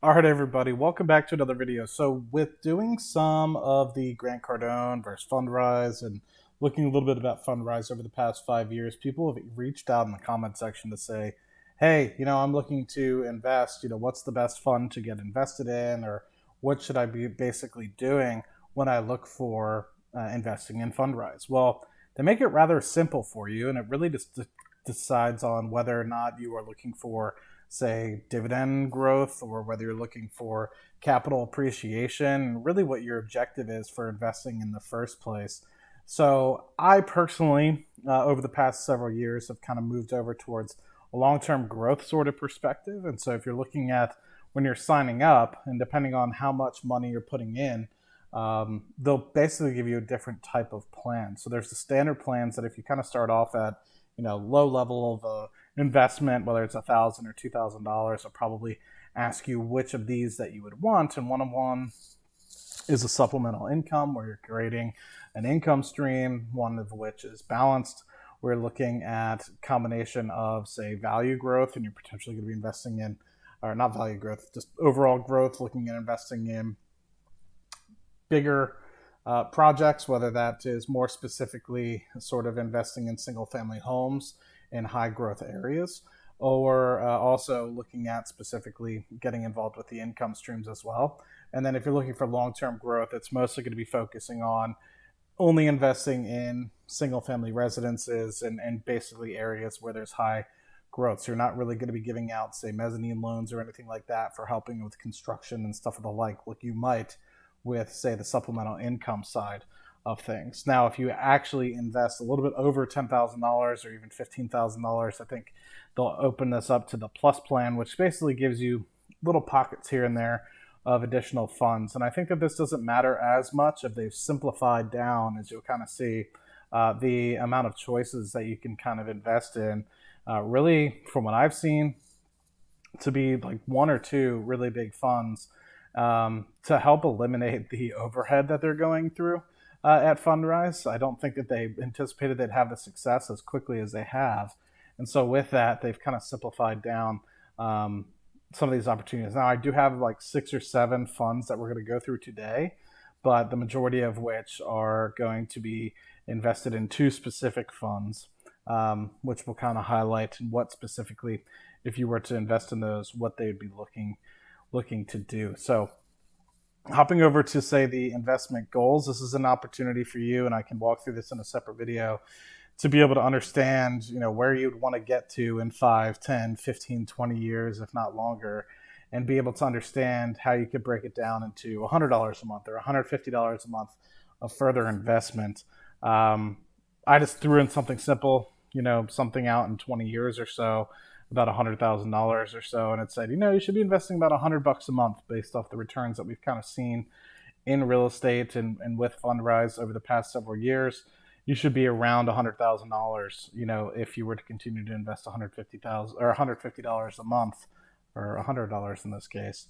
All right, everybody, welcome back to another video. So with doing some of the Grant Cardone versus Fundrise and looking a little bit about Fundrise over the past 5 years, people have reached out in the comment section to say, hey, I'm looking to invest, what's the best fund to get invested in, or what should I be basically doing when I look for investing in Fundrise? Well, they make it rather simple for you, and it really just decides on whether or not you are looking for, say, dividend growth, or whether you're looking for capital appreciation, and really what your objective is for investing in the first place. So I personally, over the past several years, have kind of moved over towards a long-term growth sort of perspective. And so if you're looking at when you're signing up, and depending on how much money you're putting in, they'll basically give you a different type of plan. So there's the standard plans that if you kind of start off at low level of investment, whether it's $1,000 or $2,000, I'll probably ask you which of these that you would want. And one of them is a supplemental income, where you're creating an income stream, one of which is balanced. We're looking at combination of, say, value growth, and you're potentially going to be investing in, or not value growth, just overall growth, looking at investing in bigger projects, whether that is more specifically sort of investing in single family homes in high growth areas, or also looking at specifically getting involved with the income streams as well. And then if you're looking for long-term growth, it's mostly going to be focusing on only investing in single family residences and basically areas where there's high growth. So you're not really going to be giving out, say, mezzanine loans or anything like that for helping with construction and stuff of the like you might with, say, the supplemental income side of things. Now, if you actually invest a little bit over $10,000 or even $15,000, I think they'll open this up to the Plus plan, which basically gives you little pockets here and there of additional funds. And I think that this doesn't matter as much if they've simplified down, as you'll kind of see, the amount of choices that you can kind of invest in. Really, from what I've seen, to be like one or two really big funds to help eliminate the overhead that they're going through at Fundrise. I don't think that they anticipated they'd have the success as quickly as they have. And so with that, they've kind of simplified down some of these opportunities. Now, I do have like 6 or 7 funds that we're going to go through today, but the majority of which are going to be invested in 2 specific funds, which will kind of highlight what specifically, if you were to invest in those, what they'd be looking to do. So hopping over to, say, the investment goals, this is an opportunity for you, and I can walk through this in a separate video, to be able to understand, where you'd want to get to in 5, 10, 15, 20 years, if not longer, and be able to understand how you could break it down into $100 a month or $150 a month of further investment. I just threw in something simple, something out in 20 years or so, about $100,000 or so, and it said, you should be investing about $100 a month based off the returns that we've kind of seen in real estate and with Fundrise over the past several years. You should be around $100,000, if you were to continue to invest $150,000 or $150 a month, or $100 in this case,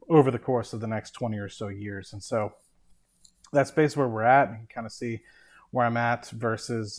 over the course of the next 20 or so years. And so that's basically where we're at, and you can kind of see where I'm at versus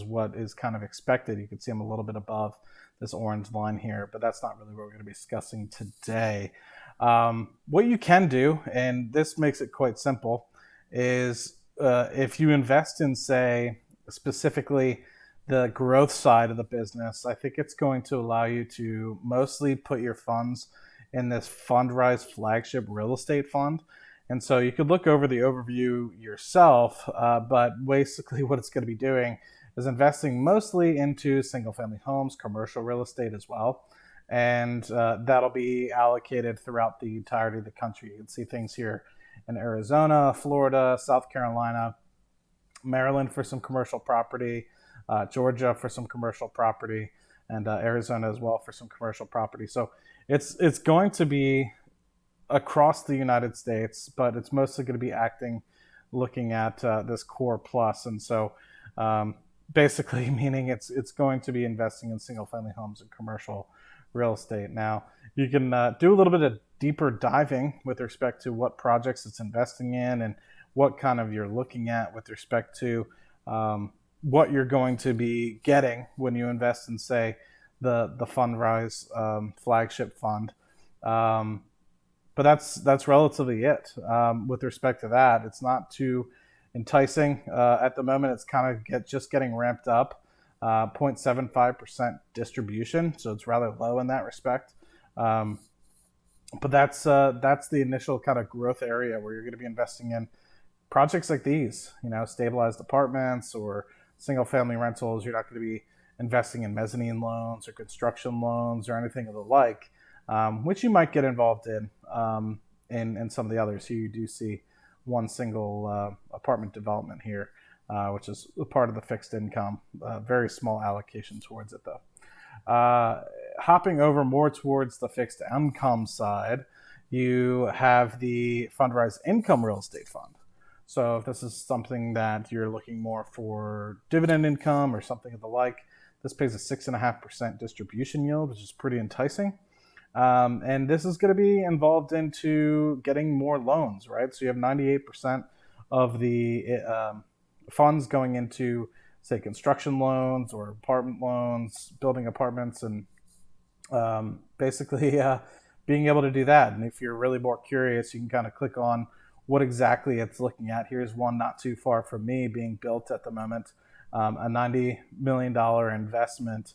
what is kind of expected. You can see I'm a little bit above this orange line here, but that's not really what we're going to be discussing today. What you can do, and this makes it quite simple, is if you invest in, say, specifically the growth side of the business, I think it's going to allow you to mostly put your funds in this Fundrise flagship real estate fund. And so you could look over the overview yourself, but basically what it's going to be doing is investing mostly into single family homes, commercial real estate as well. And that'll be allocated throughout the entirety of the country. You can see things here in Arizona, Florida, South Carolina, Maryland for some commercial property, Georgia for some commercial property, and Arizona as well for some commercial property. So it's going to be across the United States, but it's mostly going to be looking at this core plus. And so basically meaning it's going to be investing in single family homes and commercial real estate. Now, you can do a little bit of deeper diving with respect to what projects it's investing in and what kind of you're looking at with respect to what you're going to be getting when you invest in, say, the Fundrise flagship fund. But that's relatively it. With respect to that, it's not too enticing at the moment. It's kind of just getting ramped up. 0.75% distribution, so it's rather low in that respect. But that's the initial kind of growth area where you're going to be investing in projects like these, stabilized apartments or single family rentals. You're not going to be investing in mezzanine loans or construction loans or anything of the like, which you might get involved in some of the others. Here you do see one single apartment development here, which is a part of the fixed income. Very small allocation towards it, though. Hopping over more towards the fixed income side, you have the Fundrise Income Real Estate Fund. So if this is something that you're looking more for dividend income or something of the like, this pays a 6.5% distribution yield, which is pretty enticing. And this is going to be involved into getting more loans, right? So you have 98% of the funds going into, say, construction loans or apartment loans, building apartments, and basically being able to do that. And if you're really more curious, you can kind of click on what exactly it's looking at. Here's one not too far from me being built at the moment, a $90 million investment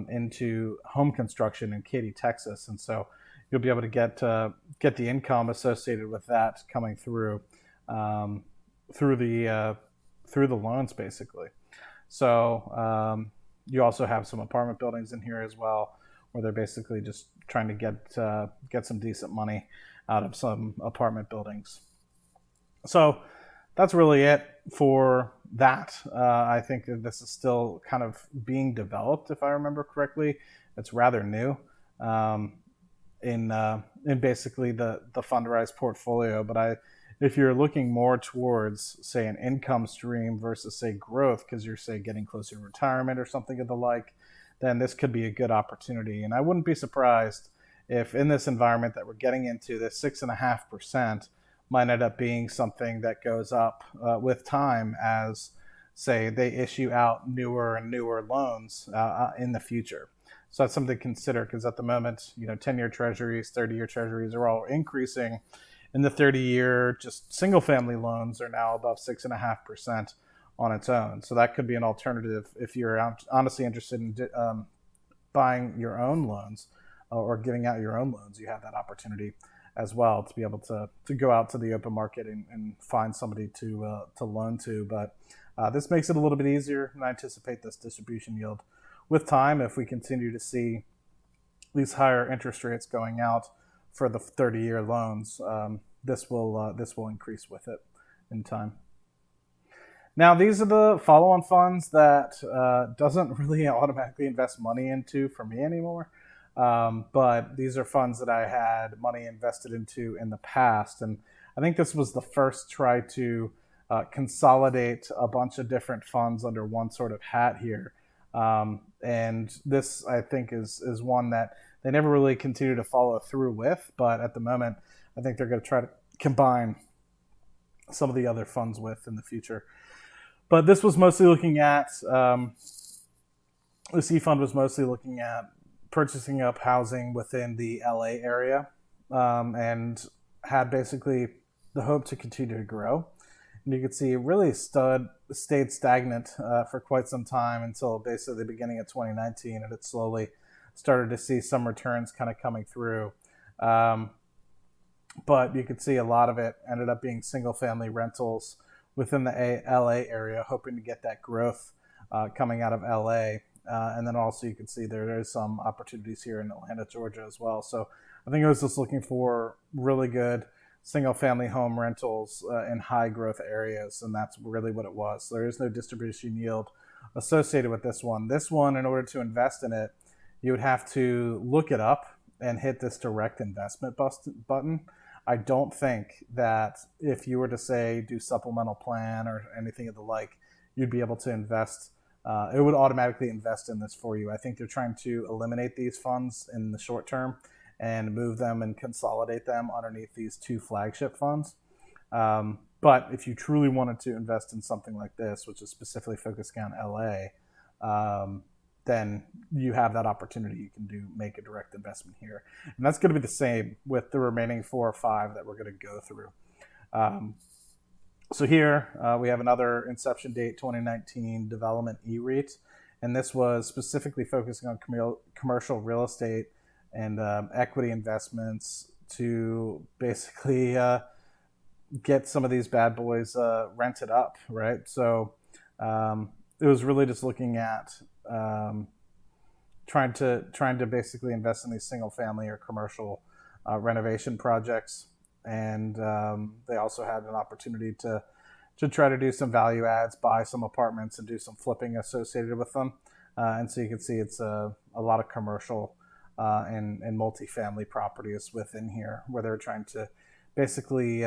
into home construction in Katy, Texas. And so you'll be able to get the income associated with that coming through the loans, basically. So you also have some apartment buildings in here as well, where they're basically just trying to get some decent money out of some apartment buildings. So that's really it for that. I think that this is still kind of being developed, if I remember correctly. It's rather new in basically the Fundrise portfolio. But if you're looking more towards, say, an income stream versus, say, growth, because you're, say, getting closer to retirement or something of the like, then this could be a good opportunity. And I wouldn't be surprised if in this environment that we're getting into, this 6.5% might end up being something that goes up with time as, say, they issue out newer and newer loans in the future. So that's something to consider, because at the moment, 10-year treasuries, 30-year treasuries are all increasing. In the 30-year, just single-family loans are now above 6.5% on its own. So that could be an alternative if you're honestly interested in buying your own loans or giving out your own loans. You have that opportunity as well to be able to go out to the open market and find somebody to loan to. But this makes it a little bit easier, and I anticipate this distribution yield with time, if we continue to see these higher interest rates going out for the 30-year loans, this will increase with it in time. Now, these are the follow-on funds that doesn't really automatically invest money into for me anymore. But these are funds that I had money invested into in the past. And I think this was the first try to consolidate a bunch of different funds under one sort of hat here. And this, I think, is one that they never really continue to follow through with. But at the moment, I think they're going to try to combine some of the other funds with in the future. But this was mostly looking at, the C fund was mostly looking at purchasing up housing within the LA area, and had basically the hope to continue to grow. And you can see it really stayed stagnant for quite some time until basically the beginning of 2019, and it slowly started to see some returns kind of coming through. But you could see a lot of it ended up being single-family rentals within the LA area, hoping to get that growth coming out of LA. And then also you can see there's some opportunities here in Atlanta, Georgia as well. So I think I was just looking for really good single-family home rentals in high-growth areas, and that's really what it was. So there is no distribution yield associated with this one. This one, in order to invest in it, you would have to look it up and hit this direct investment button. I don't think that if you were to, say, do supplemental plan or anything of the like, you'd be able to invest. It would automatically invest in this for you. I think they're trying to eliminate these funds in the short term and move them and consolidate them underneath these two flagship funds. But if you truly wanted to invest in something like this, which is specifically focusing on LA, then you have that opportunity. You can make a direct investment here. And that's going to be the same with the remaining 4 or 5 that we're going to go through. So here we have another inception date, 2019 development E-REIT. And this was specifically focusing on commercial real estate and equity investments to basically get some of these bad boys rented up, right? So it was really just looking at trying to basically invest in these single family or commercial renovation projects, and they also had an opportunity to try to do some value adds, buy some apartments, and do some flipping associated with them. And so you can see it's a lot of commercial and multifamily properties within here, where they're trying to basically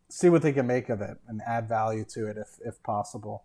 see what they can make of it and add value to it if possible.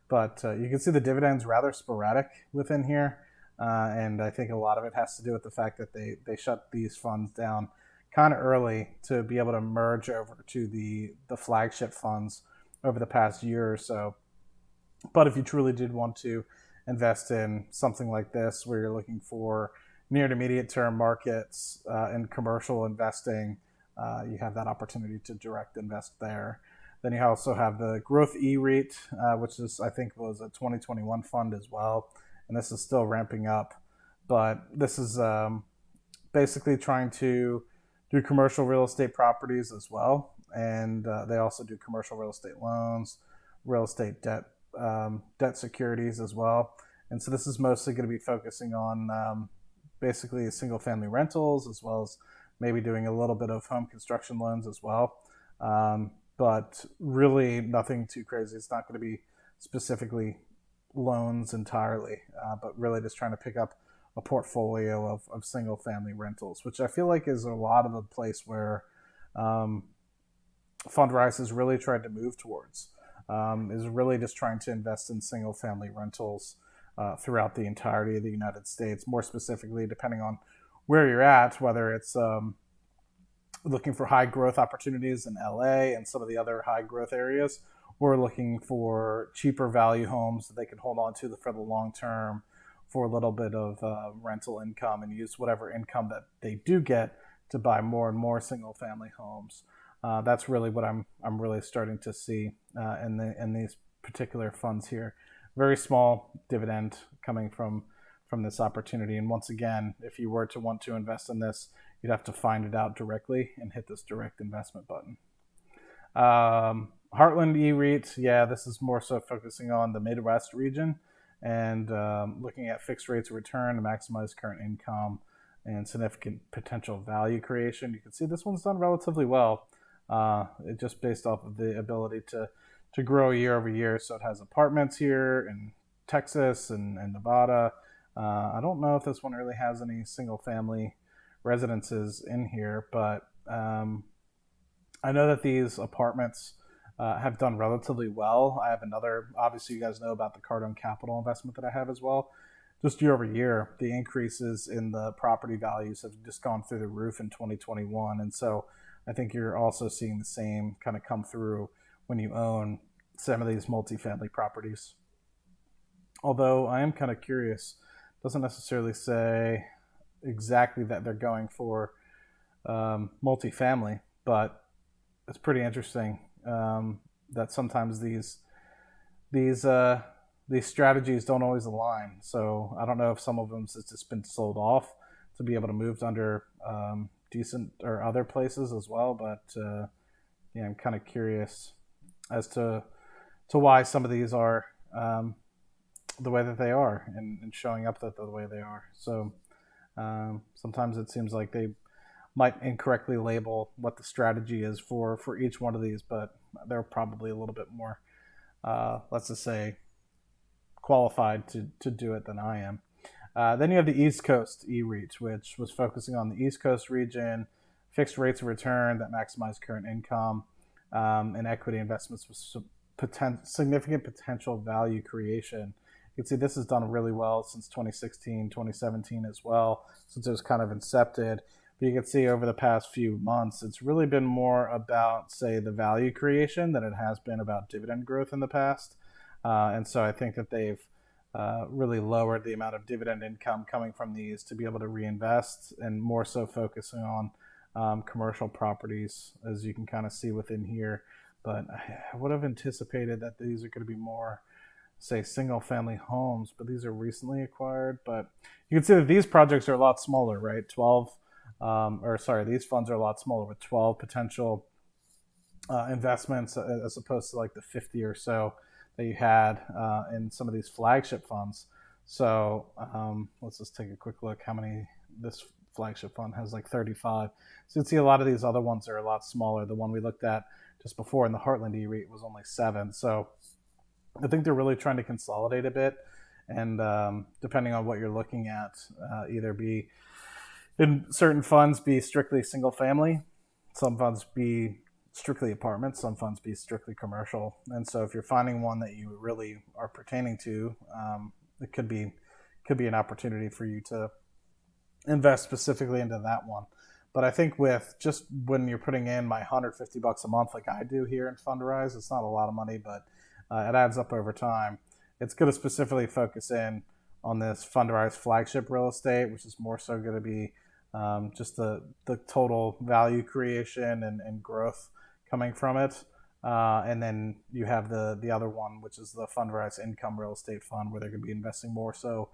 But you can see the dividends rather sporadic within here. And I think a lot of it has to do with the fact that they shut these funds down kind of early to be able to merge over to the flagship funds over the past year or so. But if you truly did want to invest in something like this, where you're looking for near to immediate term markets and commercial investing, you have that opportunity to direct invest there. Then you also have the Growth E-REIT, which is, I think, was a 2021 fund as well. And this is still ramping up. But this is basically trying to do commercial real estate properties as well. And they also do commercial real estate loans, real estate debt securities as well. And so this is mostly going to be focusing on basically single family rentals, as well as maybe doing a little bit of home construction loans as well. But really nothing too crazy. It's not going to be specifically loans entirely, but really just trying to pick up a portfolio of single family rentals, which I feel like is a lot of the place where Fundrise has really tried to move towards, is really just trying to invest in single family rentals throughout the entirety of the United States, more specifically depending on where you're at, whether it's looking for high growth opportunities in LA and some of the other high growth areas, or looking for cheaper value homes that they can hold on to for the long term for a little bit of rental income, and use whatever income that they do get to buy more and more single family homes. That's really what I'm really starting to see in these particular funds here. Very small dividend coming from this opportunity. And once again, if you were to want to invest in this, you'd have to find it out directly and hit this direct investment button. Heartland E-REIT, yeah, this is more so focusing on the Midwest region and looking at fixed rates of return to maximize current income and significant potential value creation. You can see this one's done relatively well, it just based off of the ability to grow year over year. So it has apartments here in Texas and Nevada. I don't know if this one really has any single family residences in here, but I know that these apartments have done relatively well. I have another, obviously you guys know about the Cardone capital investment that I have as well. Just year over year, the increases in the property values have just gone through the roof in 2021. And so I think you're also seeing the same kind of come through when you own some of these multifamily properties. Although I am kind of curious, doesn't necessarily say exactly that they're going for multifamily, but it's pretty interesting that sometimes these strategies don't always align. So I don't know if some of them has just been sold off to be able to move to under decent or other places as well. But yeah, I'm kind of curious as to why some of these are the way that they are and showing up the way they are. So sometimes it seems like they might incorrectly label what the strategy is for each one of these, but they're probably a little bit more, let's just say, qualified to do it than I am. Then you have the East Coast E-REIT, which was focusing on the East Coast region, fixed rates of return that maximize current income, and equity investments with significant potential value creation. You can see this has done really well since 2016, 2017 as well, since it was kind of incepted. But you can see over the past few months, it's really been more about, say, the value creation than it has been about dividend growth in the past. And so I think that they've really lowered the amount of dividend income coming from these to be able to reinvest, and more so focusing on commercial properties, as you can kind of see within here. But I would have anticipated that these are going to be more, say, single family homes, but these are recently acquired. But you can see that these projects are a lot smaller, right? These funds are a lot smaller with 12 potential investments as opposed to like the 50 or so that you had in some of these flagship funds. So let's just take a quick look how many this flagship fund has, like 35. So you can see a lot of these other ones are a lot smaller. The one we looked at just before in the Heartland E-REIT was only 7. So I think they're really trying to consolidate a bit. And depending on what you're looking at, either be in certain funds be strictly single family, some funds be strictly apartments, some funds be strictly commercial. And so if you're finding one that you really are pertaining to, it could be an opportunity for you to invest specifically into that one. But I think with just when you're putting in my $150 a month, like I do here in Fundrise, it's not a lot of money, but it adds up over time. It's going to specifically focus in on this Fundrise flagship real estate, which is more so going to be just the total value creation and growth coming from it. And then you have the other one, which is the Fundrise Income Real Estate Fund, where they're going to be investing more so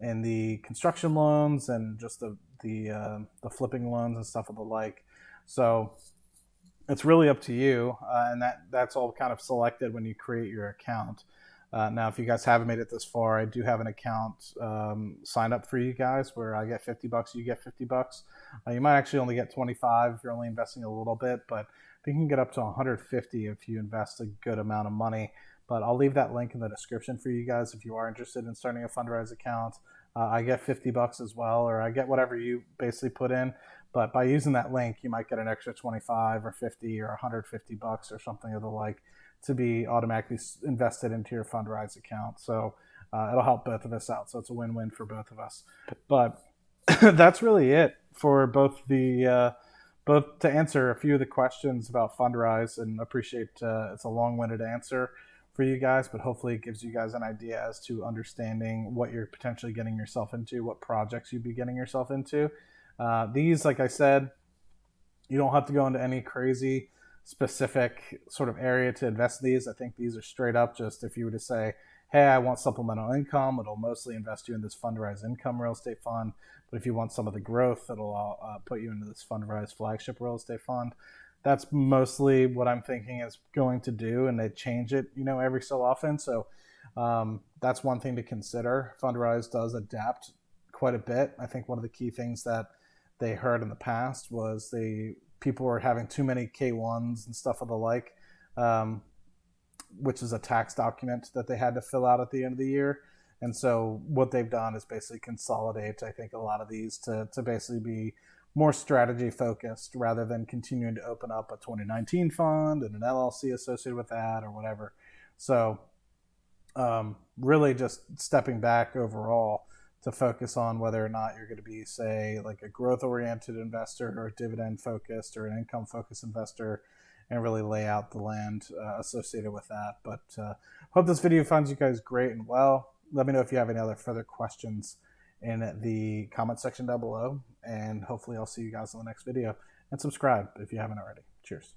in the construction loans and just the flipping loans and stuff of the like. So it's really up to you, and that's all kind of selected when you create your account. Now, if you guys haven't made it this far, I do have an account sign up for you guys where I get $50, you get $50. You might actually only get 25 if you're only investing a little bit, but you can get up to 150 if you invest a good amount of money. But I'll leave that link in the description for you guys if you are interested in starting a Fundrise account. I get $50 as well, or I get whatever you basically put in. But by using that link, you might get an extra 25 or 50 or $150 or something of the like to be automatically invested into your Fundrise account. So it'll help both of us out. So it's a win-win for both of us. But that's really it for both to answer a few of the questions about Fundrise, and appreciate it's a long-winded answer for you guys, but hopefully it gives you guys an idea as to understanding what you're potentially getting yourself into, what projects you'd be getting yourself into. These, like I said, you don't have to go into any crazy specific sort of area to invest in these. I think these are straight up just if you were to say, hey, I want supplemental income, it'll mostly invest you in this Fundrise Income Real Estate Fund. But if you want some of the growth, it'll put you into this Fundrise Flagship Real Estate Fund. That's mostly what I'm thinking is going to do, and they change it, every so often. So that's one thing to consider. Fundrise does adapt quite a bit. I think one of the key things that they heard in the past was people were having too many K1s and stuff of the like, which is a tax document that they had to fill out at the end of the year. And so what they've done is basically consolidate, I think, a lot of these to basically be more strategy focused rather than continuing to open up a 2019 fund and an LLC associated with that or whatever. So really just stepping back overall to focus on whether or not you're going to be, say, like a growth-oriented investor or a dividend-focused or an income-focused investor, and really lay out the land associated with that. But hope this video finds you guys great and well. Let me know if you have any other further questions in the comment section down below, and hopefully I'll see you guys in the next video. And subscribe if you haven't already. Cheers.